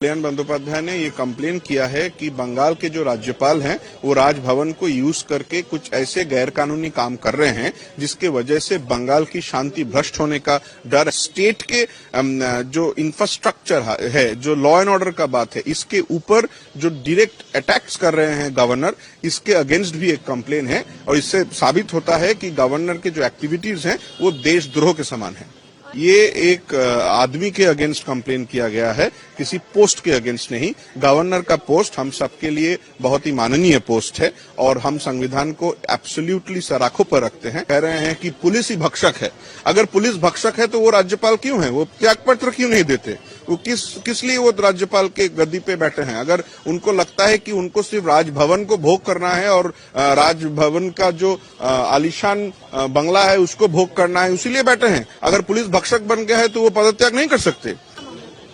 कल्याण बंदोपाध्याय ने ये कंप्लेन किया है कि बंगाल के जो राज्यपाल हैं वो राजभवन को यूज करके कुछ ऐसे गैरकानूनी काम कर रहे हैं जिसके वजह से बंगाल की शांति भ्रष्ट होने का डर। स्टेट के जो इंफ्रास्ट्रक्चर है, जो लॉ एंड ऑर्डर का बात है, इसके ऊपर जो डायरेक्ट अटैक्स कर रहे हैं गवर्नर, इसके अगेंस्ट भी एक कंप्लेन है और इससे साबित होता है कि गवर्नर के जो एक्टिविटीज हैं वो देशद्रोह के समान है। ये एक आदमी के अगेंस्ट कंप्लेन किया गया है, किसी पोस्ट के अगेंस्ट नहीं। गवर्नर का पोस्ट हम सबके लिए बहुत ही माननीय पोस्ट है और हम संविधान को एब्सोल्युटली सराखों पर रखते हैं। कह रहे हैं कि पुलिस ही भक्षक है। अगर पुलिस भक्षक है तो वो राज्यपाल क्यों है? वो त्यागपत्र क्यों नहीं देते? वो किस लिए वो राज्यपाल के गद्दी पे बैठे हैं? अगर उनको लगता है कि उनको सिर्फ राजभवन को भोग करना है और राजभवन का जो आलीशान बंगला है उसको भोग करना है, इसीलिए बैठे हैं। अगर पुलिस भक्षक बन गया है तो वो पदत्याग नहीं कर सकते।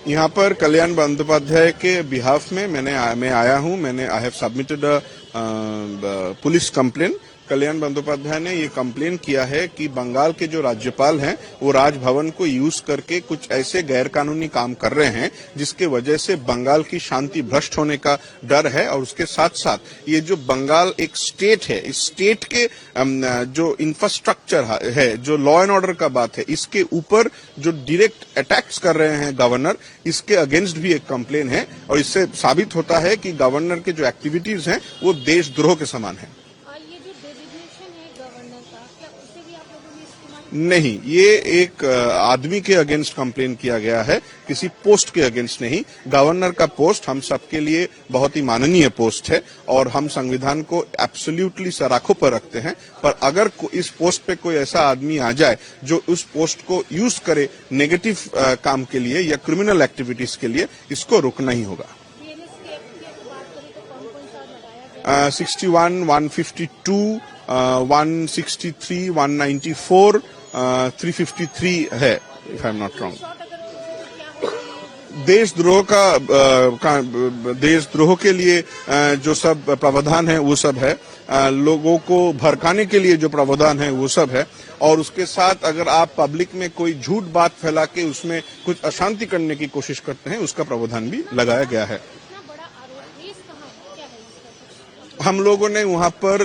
यहाँ पर कल्याण बंदोपाध्याय के बिहाफ में मैं आया हूँ। I have submitted a police complaint. Kalyan Bandopadhyay ने ये कंप्लेन किया है कि बंगाल के जो राज्यपाल हैं वो राजभवन को यूज करके कुछ ऐसे गैरकानूनी काम कर रहे हैं जिसके वजह से बंगाल की शांति भ्रष्ट होने का डर है। और उसके साथ साथ ये जो बंगाल एक स्टेट है, इस स्टेट के जो इंफ्रास्ट्रक्चर है, जो लॉ एंड ऑर्डर का बात है, इसके ऊपर जो डायरेक्ट अटैक्स कर रहे हैं गवर्नर, इसके अगेंस्ट भी एक कंप्लेन है और इससे साबित होता है कि गवर्नर के जो एक्टिविटीज हैं वो देशद्रोह के समान है। नहीं, ये एक आदमी के अगेंस्ट कंप्लेन किया गया है, किसी पोस्ट के अगेंस्ट नहीं। गवर्नर का पोस्ट हम सबके लिए बहुत ही माननीय पोस्ट है और हम संविधान को एब्सोल्युटली सराखों पर रखते हैं। पर अगर इस पोस्ट पे कोई ऐसा आदमी आ जाए जो उस पोस्ट को यूज करे नेगेटिव काम के लिए या क्रिमिनल एक्टिविटीज के लिए, इसको रोकना ही होगा। 61, 152, 163, 194, 353 है, if I am not wrong. देशद्रोह के लिए जो सब प्रावधान है वो सब है, लोगों को भड़काने के लिए जो प्रावधान है वो सब है। और उसके साथ अगर आप पब्लिक में कोई झूठ बात फैला के उसमें कुछ अशांति करने की कोशिश करते हैं, उसका प्रावधान भी लगाया गया है। हम लोगों ने वहां पर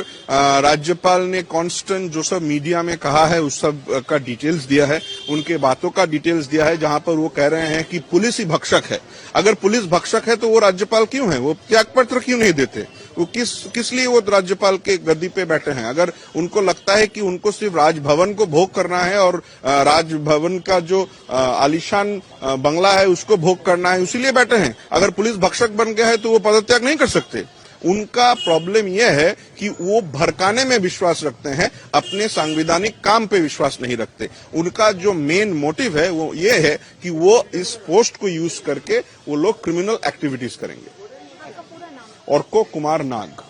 राज्यपाल ने कांस्टेंट जो सब मीडिया में कहा है उस सब का डिटेल्स दिया है, उनके बातों का डिटेल्स दिया है, जहां पर वो कह रहे हैं कि पुलिस ही भक्षक है। अगर पुलिस भक्षक है तो वो राज्यपाल क्यों है? वो त्यागपत्र क्यों नहीं देते? वो किस लिए वो राज्यपाल के गद्दी पे बैठे हैं? अगर उनको लगता है कि उनको सिर्फ राजभवन को भोग करना है और राजभवन का जो आलीशान बंगला है उसको भोग करना है, इसीलिए बैठे हैं। अगर पुलिस भक्षक बन गया है तो वो पदत्याग नहीं कर सकते। उनका प्रॉब्लम यह है कि वो भड़काने में विश्वास रखते हैं, अपने संवैधानिक काम पे विश्वास नहीं रखते। उनका जो मेन मोटिव है वो ये है कि वो इस पोस्ट को यूज करके वो लोग क्रिमिनल एक्टिविटीज करेंगे। और को कुमार नाग।